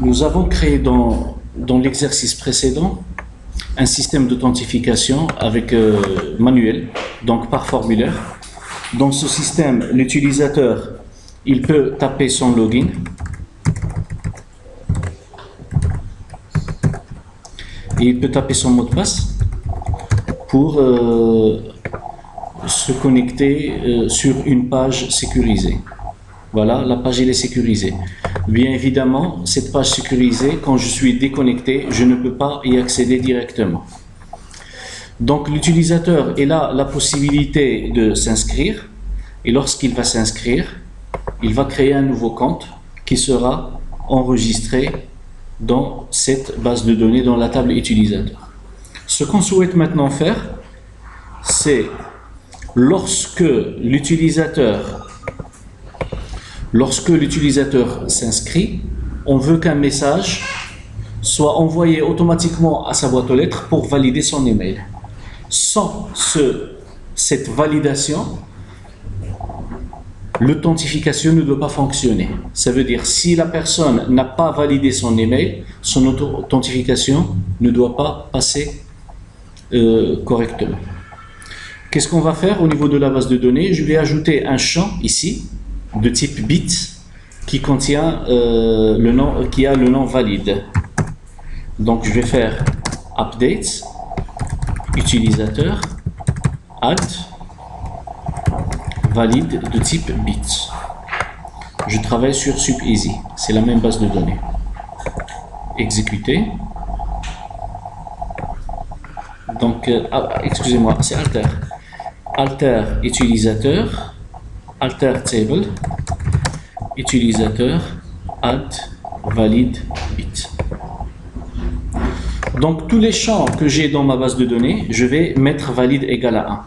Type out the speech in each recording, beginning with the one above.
Nous avons créé dans l'exercice précédent un système d'authentification avec manuel, donc par formulaire. Dans ce système, l'utilisateur, il peut taper son login. Et il peut taper son mot de passe pour se connecter sur une page sécurisée. Voilà, la page elle est sécurisée. Bien évidemment, cette page sécurisée, quand je suis déconnecté, je ne peux pas y accéder directement. Donc l'utilisateur il a la possibilité de s'inscrire, et lorsqu'il va s'inscrire, il va créer un nouveau compte qui sera enregistré dans cette base de données, dans la table utilisateur. Ce qu'on souhaite maintenant faire, c'est lorsque l'utilisateur s'inscrit, on veut qu'un message soit envoyé automatiquement à sa boîte aux lettres pour valider son email. Sans cette validation, l'authentification ne doit pas fonctionner. Ça veut dire si la personne n'a pas validé son email, son authentification ne doit pas passer correctement. Qu'est-ce qu'on va faire au niveau de la base de données? Je vais ajouter un champ ici de type bit qui contient qui a le nom valide. Donc je vais faire update utilisateur add valide de type bit. Je travaille sur SupEasy, c'est la même base de données. Exécuter. Donc, excusez-moi, c'est alter utilisateur, alter table, utilisateur, add valide bit. Donc, tous les champs que j'ai dans ma base de données, je vais mettre valide égal à 1.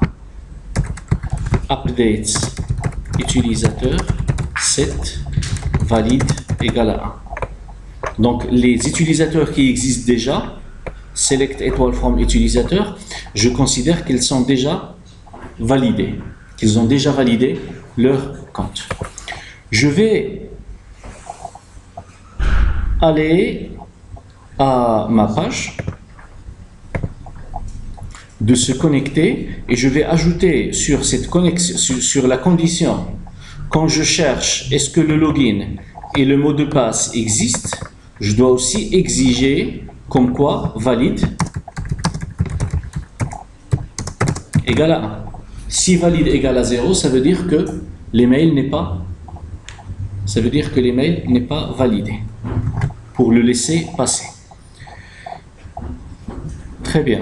Update utilisateur set valide égal à 1. Donc les utilisateurs qui existent déjà, select étoile from utilisateur, je considère qu'ils sont déjà validés, qu'ils ont déjà validé leur compte. Je vais aller à ma page de se connecter et je vais ajouter sur cette connexion, sur la condition, quand je cherche est-ce que le login et le mot de passe existent, je dois aussi exiger comme quoi valide égale à 1. Si valide égale à 0, ça veut dire que l'email n'est pas validé pour le laisser passer. Très bien.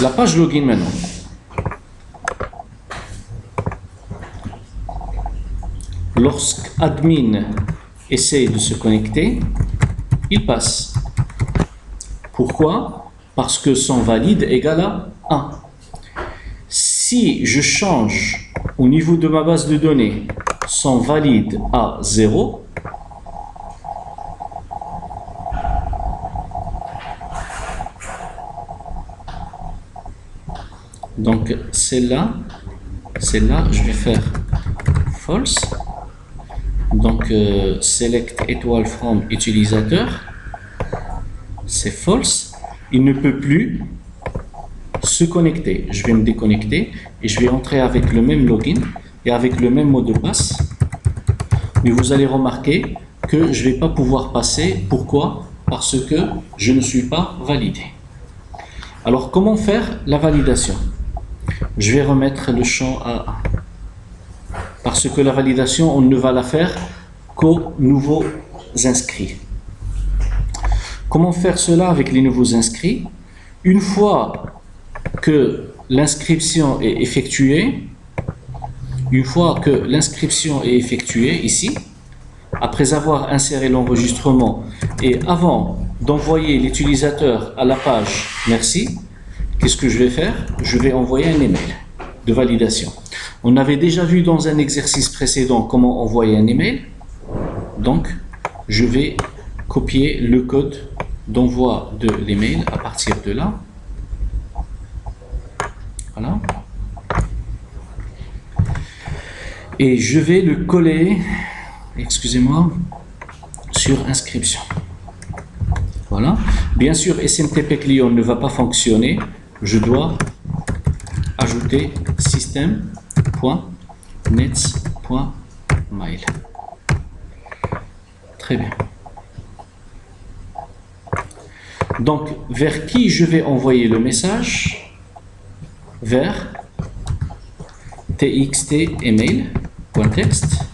La page login maintenant. Lorsqu'admin essaie de se connecter, il passe. Pourquoi? Parce que son valide égale à 1. Si je change au niveau de ma base de données son valide à 0, donc celle-là, je vais faire false. Donc select étoile from utilisateur, c'est false. Il ne peut plus se connecter. Je vais me déconnecter et je vais entrer avec le même login et avec le même mot de passe. Mais vous allez remarquer que je ne vais pas pouvoir passer. Pourquoi? Parce que je ne suis pas validé. Alors comment faire la validation? Je vais remettre le champ à 1. Parce que la validation, on ne va la faire qu'aux nouveaux inscrits. Comment faire cela avec les nouveaux inscrits? Une fois que l'inscription est effectuée, ici, après avoir inséré l'enregistrement et avant d'envoyer l'utilisateur à la page merci, qu'est-ce que je vais faire? Je vais envoyer un email de validation. On avait déjà vu dans un exercice précédent comment envoyer un email. Donc, je vais copier le code d'envoi de l'email à partir de là. Voilà. Et je vais le coller excusez-moi, sur inscription. Voilà. Bien sûr, SMTP client ne va pas fonctionner. Je dois ajouter system.nets.mail. Très bien. Donc, vers qui je vais envoyer le message? Vers txt_email.text.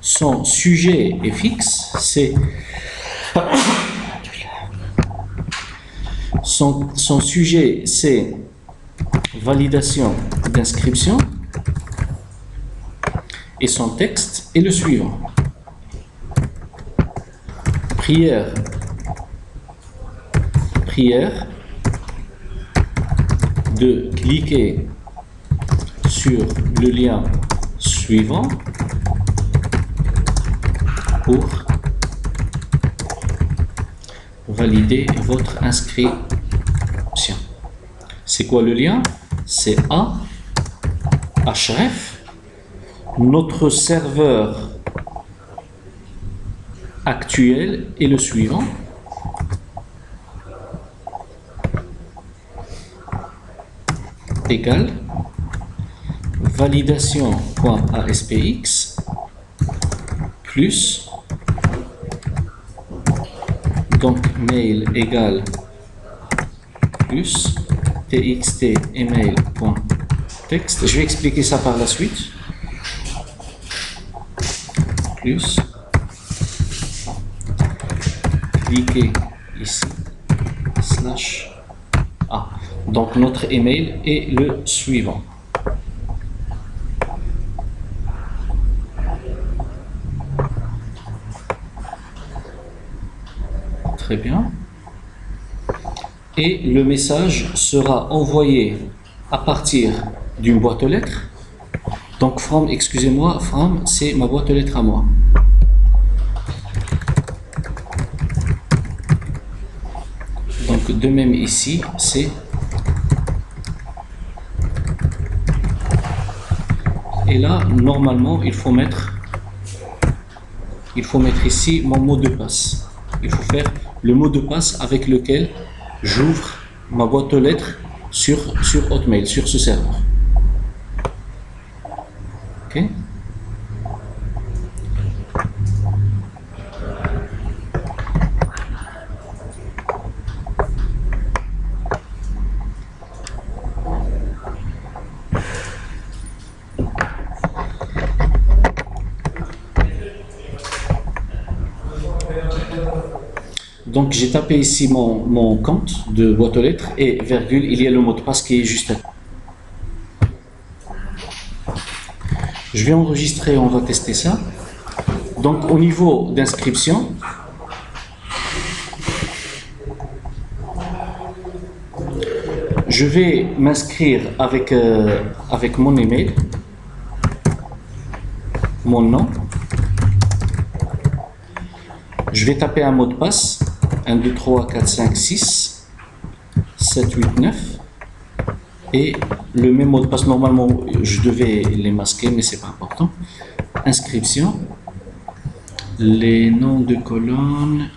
Son sujet est fixe, c'est son sujet, c'est validation d'inscription et son texte est le suivant. Prière de cliquer sur le lien suivant pour valider votre inscription. C'est quoi le lien? C'est href. Notre serveur actuel est le suivant. Égal validation.aspx plus donc mail égale plus txt_email.text. Je vais expliquer ça par la suite. Plus cliquez ici slash a. Donc notre email est le suivant. Très bien. Et le message sera envoyé à partir d'une boîte aux lettres. Donc from, excusez-moi, from c'est ma boîte aux lettres à moi. Donc de même ici, c'est et là normalement il faut mettre ici mon mot de passe. Il faut faire le mot de passe avec lequel j'ouvre ma boîte aux lettres sur Hotmail, sur ce serveur. Ok? Donc j'ai tapé ici mon compte de boîte aux lettres et virgule, il y a le mot de passe qui est juste à... Je vais enregistrer, on va tester ça. Donc au niveau d'inscription, je vais m'inscrire avec mon email, mon nom. Je vais taper un mot de passe. 1, 2, 3, 4, 5, 6, 7, 8, 9. Et le même mot de passe, normalement, je devais les masquer, mais c'est pas important. Inscription. Les noms de colonnes.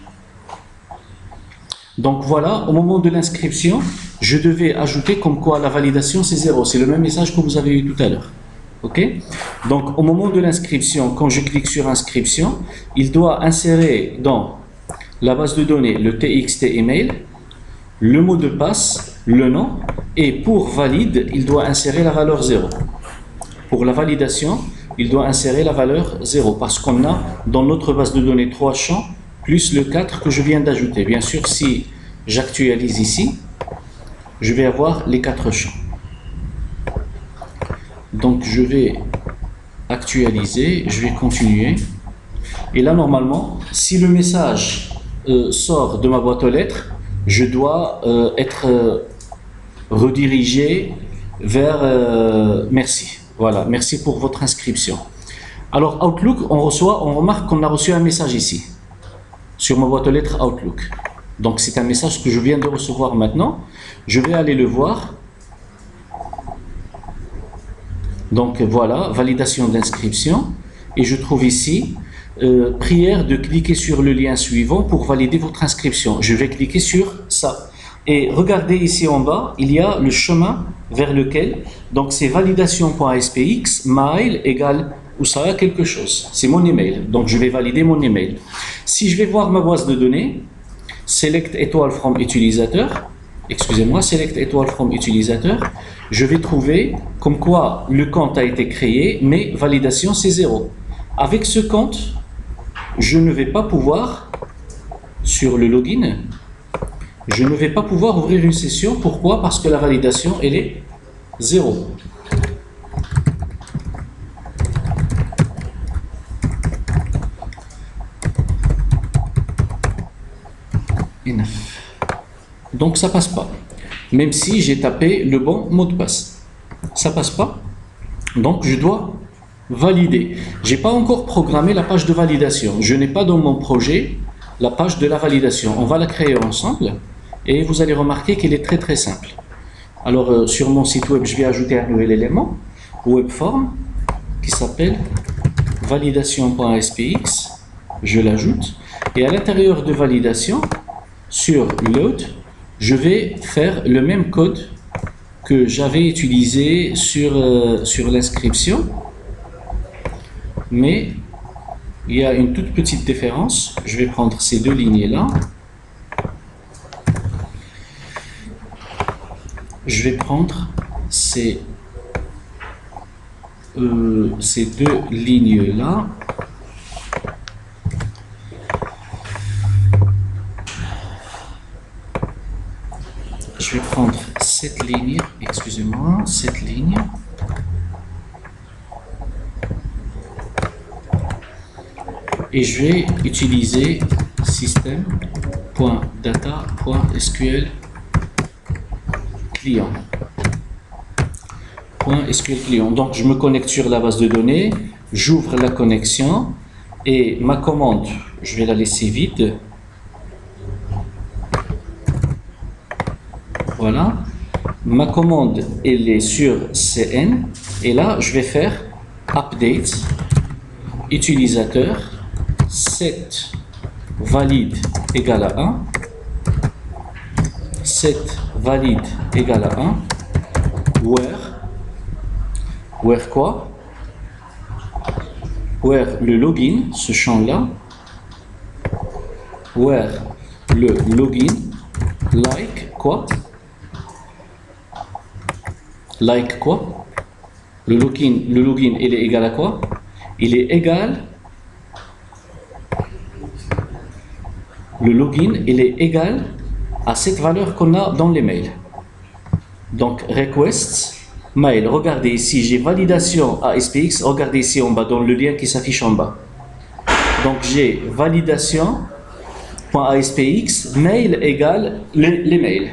Donc voilà, au moment de l'inscription, je devais ajouter comme quoi la validation c'est 0. C'est le même message que vous avez eu tout à l'heure. Ok? Donc au moment de l'inscription, quand je clique sur inscription, il doit insérer dans la base de données, le txt email, le mot de passe, le nom, et pour valide, il doit insérer la valeur 0. Pour la validation, il doit insérer la valeur 0, parce qu'on a dans notre base de données 3 champs, plus le 4 que je viens d'ajouter. Bien sûr, si j'actualise ici, je vais avoir les 4 champs. Donc je vais actualiser, je vais continuer. Et là, normalement, si le message sort de ma boîte aux lettres, je dois être redirigé vers merci. Voilà, merci pour votre inscription. Alors Outlook, on remarque qu'on a reçu un message ici, sur ma boîte aux lettres Outlook. Donc c'est un message que je viens de recevoir maintenant. Je vais aller le voir. Donc voilà, validation d'inscription. et je trouve ici prière de cliquer sur le lien suivant pour valider votre inscription. Je vais cliquer sur ça. Et regardez ici en bas, il y a le chemin vers lequel, donc c'est validation.spx, mail égale Oussara quelque chose. C'est mon email, donc je vais valider mon email. Si je vais voir ma base de données, select étoile from utilisateur, excusez-moi, select étoile from utilisateur, je vais trouver comme quoi le compte a été créé, mais validation c'est 0. Avec ce compte, je ne vais pas pouvoir, sur le login, je ne vais pas pouvoir ouvrir une session. Pourquoi? Parce que la validation, elle est 0. Donc ça passe pas. Même si j'ai tapé le bon mot de passe. Ça passe pas. Donc je dois valider. J'ai pas encore programmé la page de validation. Je n'ai pas dans mon projet la page de la validation. On va la créer ensemble et vous allez remarquer qu'elle est très très simple. Alors sur mon site web, je vais ajouter un nouvel élément, webform, qui s'appelle validation.spx. Je l'ajoute et à l'intérieur de validation, sur load, je vais faire le même code que j'avais utilisé sur l'inscription, mais il y a une toute petite différence. Je vais prendre ces deux lignées-là. Je vais prendre ces deux lignes-là. Je vais prendre cette ligne, excusez-moi, cette ligne. Et je vais utiliser système.data.sql client. .sql client. Donc je me connecte sur la base de données, j'ouvre la connexion et ma commande, je vais la laisser vide. Voilà. Ma commande, elle est sur CN et là je vais faire update utilisateur set valide égale à 1, set valide égale à 1, where quoi? Where le login, ce champ-là, where le login, like quoi? Like quoi? Le login, il est égal à quoi? Il est égal, le login, il est égal à cette valeur qu'on a dans les mails. Donc, request, mail, regardez ici, j'ai validation ASPX, regardez ici en bas, dans le lien qui s'affiche en bas. Donc, j'ai validation.aspx, mail égale les mails.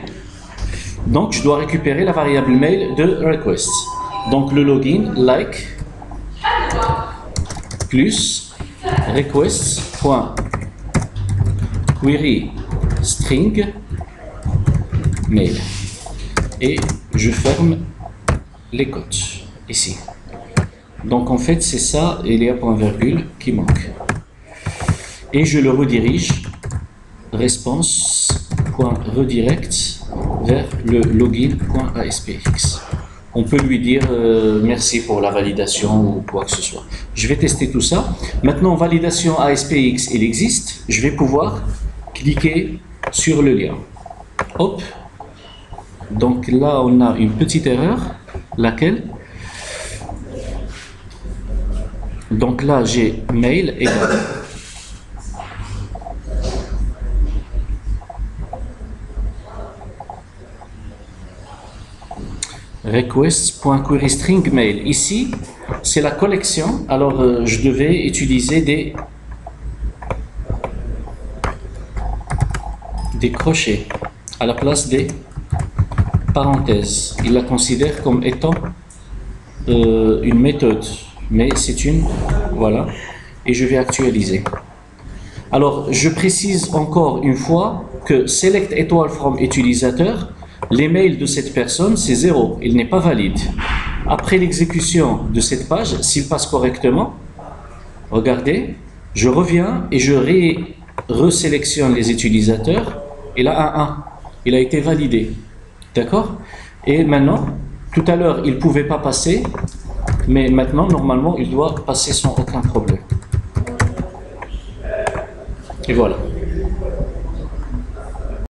Donc, je dois récupérer la variable mail de request. Donc, le login, like, plus request.query string mail. Et je ferme les cotes ici. Donc en fait c'est ça, il y a point virgule qui manque. Et je le redirige response.redirect vers le login.aspx. On peut lui dire merci pour la validation ou quoi que ce soit. Je vais tester tout ça. Maintenant, validation ASPX, il existe. Je vais pouvoir cliquer sur le lien. Hop. Donc là, on a une petite erreur. Laquelle? Donc là, j'ai mail égal. Request.queryString mail. Ici, c'est la collection. Alors, je devais utiliser des crochets à la place des parenthèses. Il la considère comme étant une méthode, mais c'est une, voilà. Et je vais actualiser. Alors, je précise encore une fois que select étoile from utilisateur, l'email de cette personne, c'est 0, il n'est pas valide. Après l'exécution de cette page, s'il passe correctement, Regardez, je reviens et je resélectionne les utilisateurs. Et là, un 1, il a été validé. D'accord? Et maintenant, tout à l'heure, il ne pouvait pas passer, mais maintenant, normalement, il doit passer sans aucun problème. Et voilà.